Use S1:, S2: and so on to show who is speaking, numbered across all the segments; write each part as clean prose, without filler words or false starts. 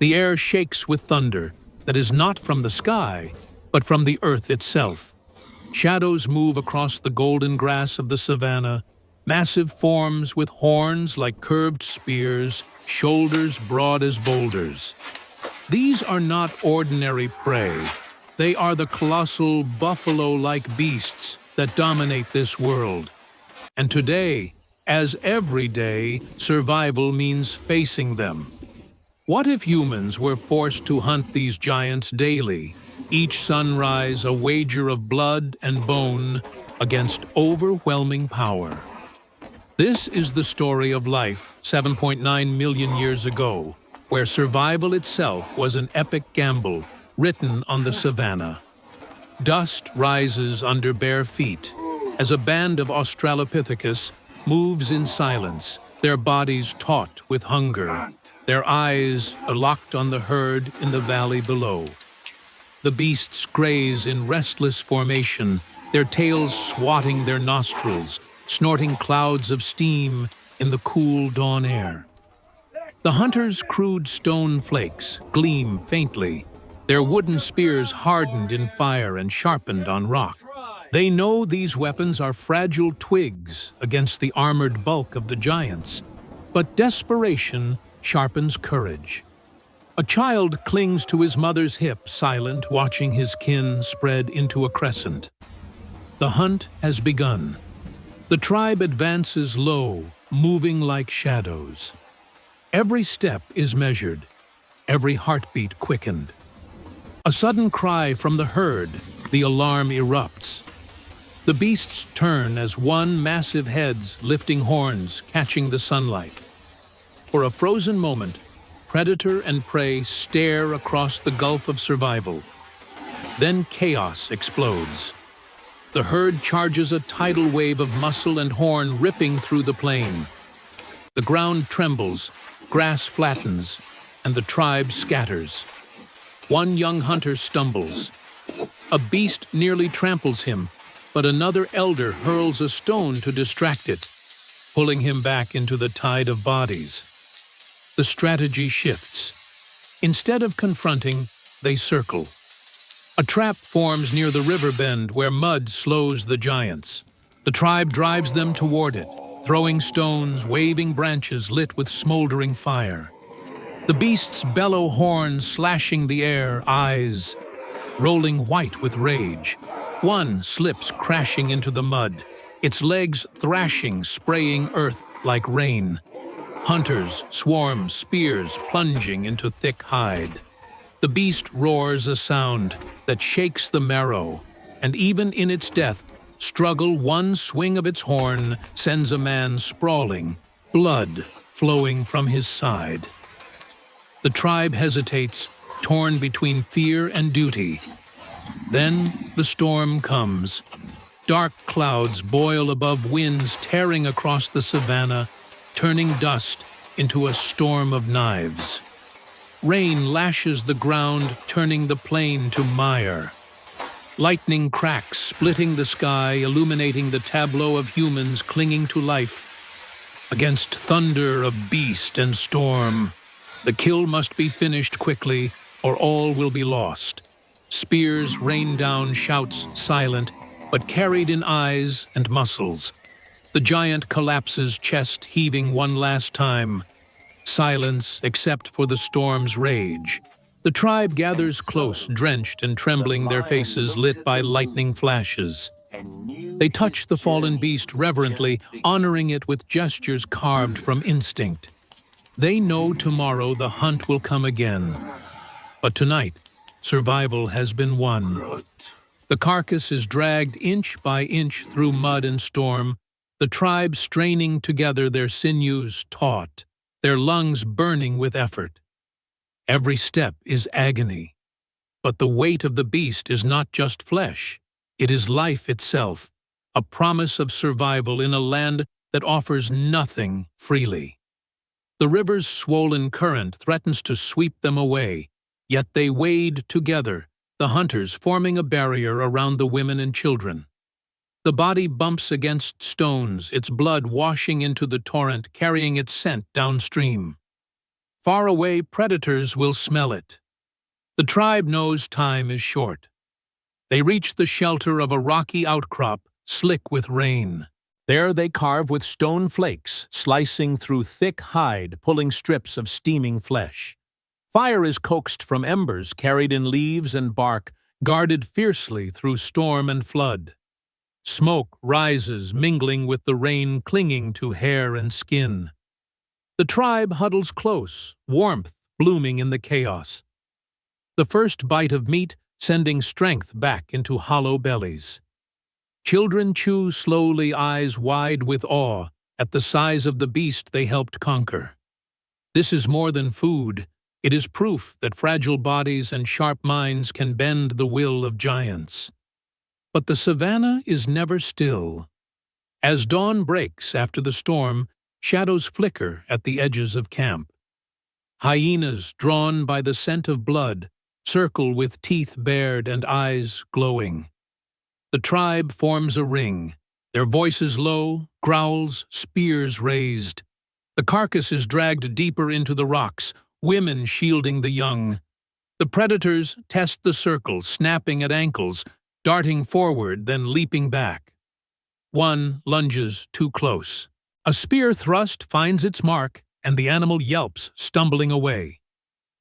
S1: The air shakes with thunder that is not from the sky, but from the earth itself. Shadows move across the golden grass of the savanna, massive forms with horns like curved spears, shoulders broad as boulders. These are not ordinary prey. They are the colossal buffalo-like beasts that dominate this world. And today, as every day, survival means facing them. What if humans were forced to hunt these giants daily, each sunrise a wager of blood and bone against overwhelming power? This is the story of life 7.9 million years ago, where survival itself was an epic gamble written on the savanna. Dust rises under bare feet as a band of Australopithecus moves in silence, their bodies taut with hunger, their eyes locked on the herd in the valley below. The beasts graze in restless formation, their tails swatting their nostrils, snorting clouds of steam in the cool dawn air. The hunters' crude stone flakes gleam faintly, their wooden spears hardened in fire and sharpened on rock. They know these weapons are fragile twigs against the armored bulk of the giants, but desperation sharpens courage. A child clings to his mother's hip, silent, watching his kin spread into a crescent. The hunt has begun. The tribe advances low, moving like shadows. Every step is measured, every heartbeat quickened. A sudden cry from the herd, the alarm erupts. The beasts turn as one massive heads lifting horns, catching the sunlight. For a frozen moment, predator and prey stare across the gulf of survival. Then chaos explodes. The herd charges a tidal wave of muscle and horn ripping through the plain. The ground trembles, grass flattens, and the tribe scatters. One young hunter stumbles. A beast nearly tramples him, but another elder hurls a stone to distract it, pulling him back into the tide of bodies. The strategy shifts. Instead of confronting, they circle. A trap forms near the river bend where mud slows the giants. The tribe drives them toward it, throwing stones, waving branches lit with smoldering fire. The beasts bellow horns slashing the air, eyes rolling white with rage. One slips crashing into the mud, its legs thrashing, spraying earth like rain. Hunters swarm, spears plunging into thick hide. The beast roars a sound that shakes the marrow, and even in its death, struggle, one swing of its horn sends a man sprawling, blood flowing from his side. The tribe hesitates, torn between fear and duty. Then the storm comes. Dark clouds boil above winds tearing across the savanna, turning dust into a storm of knives. Rain lashes the ground, turning the plain to mire. Lightning cracks, splitting the sky, illuminating the tableau of humans clinging to life. Against thunder of beast and storm, the kill must be finished quickly, or all will be lost. Spears rain down, shouts silent, but carried in eyes and muscles. The giant collapses, chest heaving one last time. Silence except for the storm's rage. The tribe gathers close, drenched and trembling, their faces lit by lightning flashes. They touch the fallen beast reverently, honoring it with gestures carved from instinct. They know tomorrow the hunt will come again. But tonight, survival has been won. The carcass is dragged inch by inch through mud and storm, the tribe straining together, their sinews taut, their lungs burning with effort. Every step is agony. But the weight of the beast is not just flesh, it is life itself, a promise of survival in a land that offers nothing freely. The river's swollen current threatens to sweep them away, yet they wade together, the hunters forming a barrier around the women and children. The body bumps against stones, its blood washing into the torrent, carrying its scent downstream. Far away predators will smell it. The tribe knows time is short. They reach the shelter of a rocky outcrop, slick with rain. There they carve with stone flakes, slicing through thick hide, pulling strips of steaming flesh. Fire is coaxed from embers carried in leaves and bark, guarded fiercely through storm and flood. Smoke rises, mingling with the rain, clinging to hair and skin. The tribe huddles close, warmth blooming in the chaos. The first bite of meat sending strength back into hollow bellies. Children chew slowly, eyes wide with awe at the size of the beast they helped conquer. This is more than food. It is proof that fragile bodies and sharp minds can bend the will of giants. But the savannah is never still. As dawn breaks after the storm, shadows flicker at the edges of camp. Hyenas, drawn by the scent of blood, circle with teeth bared and eyes glowing. The tribe forms a ring, their voices low, growls, spears raised. The carcass is dragged deeper into the rocks, women shielding the young. The predators test the circle, snapping at ankles, darting forward, then leaping back. One lunges too close. A spear thrust finds its mark, and the animal yelps, stumbling away.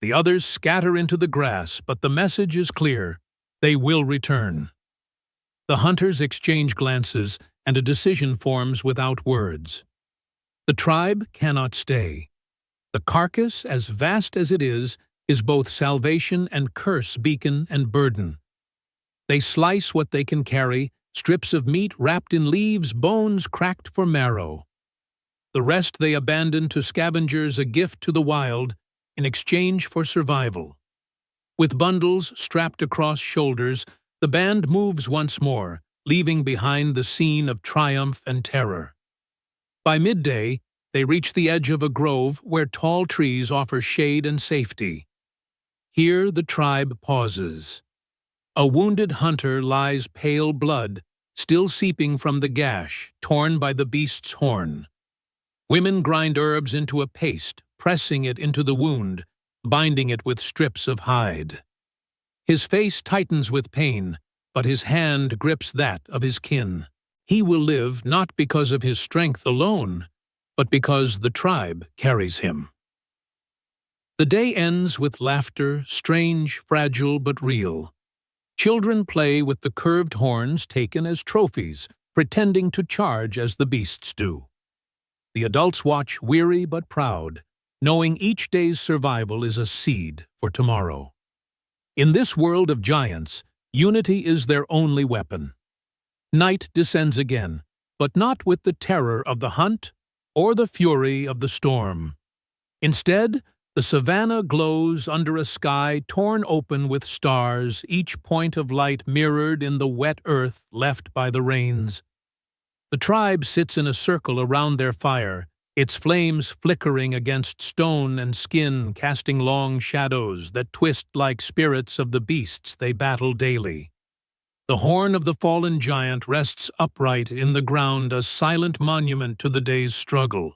S1: The others scatter into the grass, but the message is clear: they will return. The hunters exchange glances, and a decision forms without words. The tribe cannot stay. The carcass, as vast as it is both salvation and curse, beacon and burden. They slice what they can carry, strips of meat wrapped in leaves, bones cracked for marrow. The rest they abandon to scavengers, a gift to the wild, in exchange for survival. With bundles strapped across shoulders, the band moves once more, leaving behind the scene of triumph and terror. By midday, they reach the edge of a grove where tall trees offer shade and safety. Here the tribe pauses. A wounded hunter lies, pale blood still seeping from the gash, torn by the beast's horn. Women grind herbs into a paste, pressing it into the wound, binding it with strips of hide. His face tightens with pain, but his hand grips that of his kin. He will live not because of his strength alone, but because the tribe carries him. The day ends with laughter, strange, fragile, but real. Children play with the curved horns taken as trophies, pretending to charge as the beasts do. The adults watch, weary but proud, knowing each day's survival is a seed for tomorrow. In this world of giants, unity is their only weapon. Night descends again, but not with the terror of the hunt or the fury of the storm. Instead, the savannah glows under a sky torn open with stars, each point of light mirrored in the wet earth left by the rains. The tribe sits in a circle around their fire, its flames flickering against stone and skin, casting long shadows that twist like spirits of the beasts they battle daily. The horn of the fallen giant rests upright in the ground, a silent monument to the day's struggle.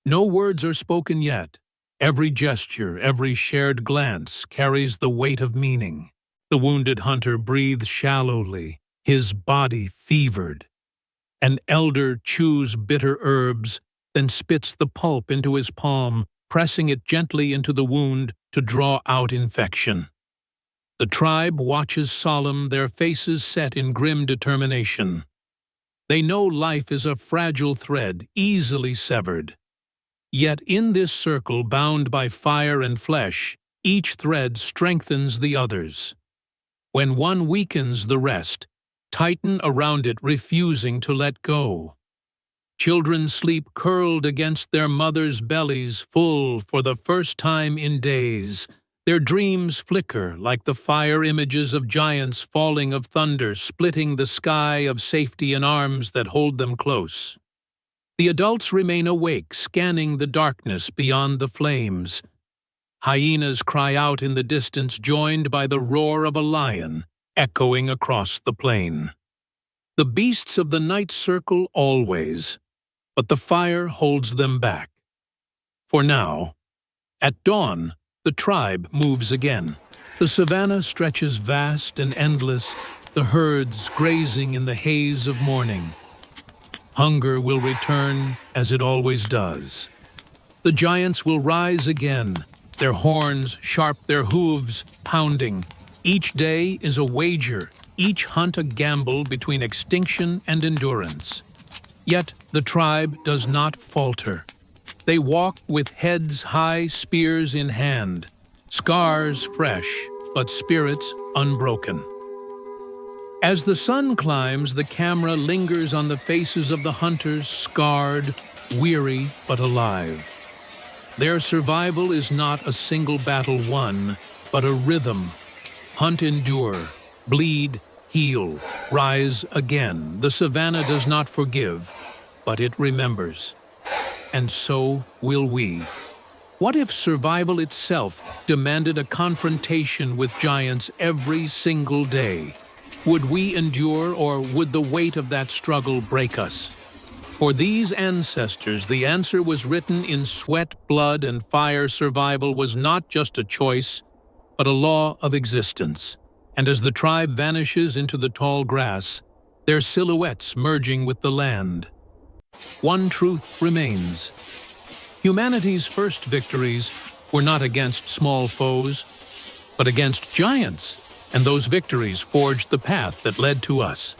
S1: No words are spoken yet. Every gesture, every shared glance carries the weight of meaning. The wounded hunter breathes shallowly, his body fevered. An elder chews bitter herbs, then spits the pulp into his palm, pressing it gently into the wound to draw out infection. The tribe watches solemn, their faces set in grim determination. They know life is a fragile thread, easily severed. Yet in this circle, bound by fire and flesh, each thread strengthens the others. When one weakens, the rest tighten around it, refusing to let go. Children sleep curled against their mothers' bellies, full for the first time in days. Their dreams flicker like the fire images of giants falling, of thunder splitting the sky, of safety in arms that hold them close. The adults remain awake, scanning the darkness beyond the flames. Hyenas cry out in the distance, joined by the roar of a lion, echoing across the plain. The beasts of the night circle always, but the fire holds them back. For now, At dawn, the tribe moves again. The savanna stretches vast and endless, the herds grazing in the haze of morning. Hunger will return as it always does. The giants will rise again, their horns sharp, their hooves pounding. Each day is a wager, each hunt a gamble between extinction and endurance. Yet the tribe does not falter. They walk with heads high, spears in hand, scars fresh, but spirits unbroken. As the sun climbs, the camera lingers on the faces of the hunters, scarred, weary, but alive. Their survival is not a single battle won, but a rhythm. Hunt, endure, bleed, heal, rise again. The savanna does not forgive, but it remembers. And so will we. What if survival itself demanded a confrontation with giants every single day? Would we endure, or would the weight of that struggle break us? For these ancestors, the answer was written in sweat, blood, and fire. Survival was not just a choice, but a law of existence. And as the tribe vanishes into the tall grass, their silhouettes merging with the land, one truth remains. Humanity's first victories were not against small foes, but against giants, and those victories forged the path that led to us.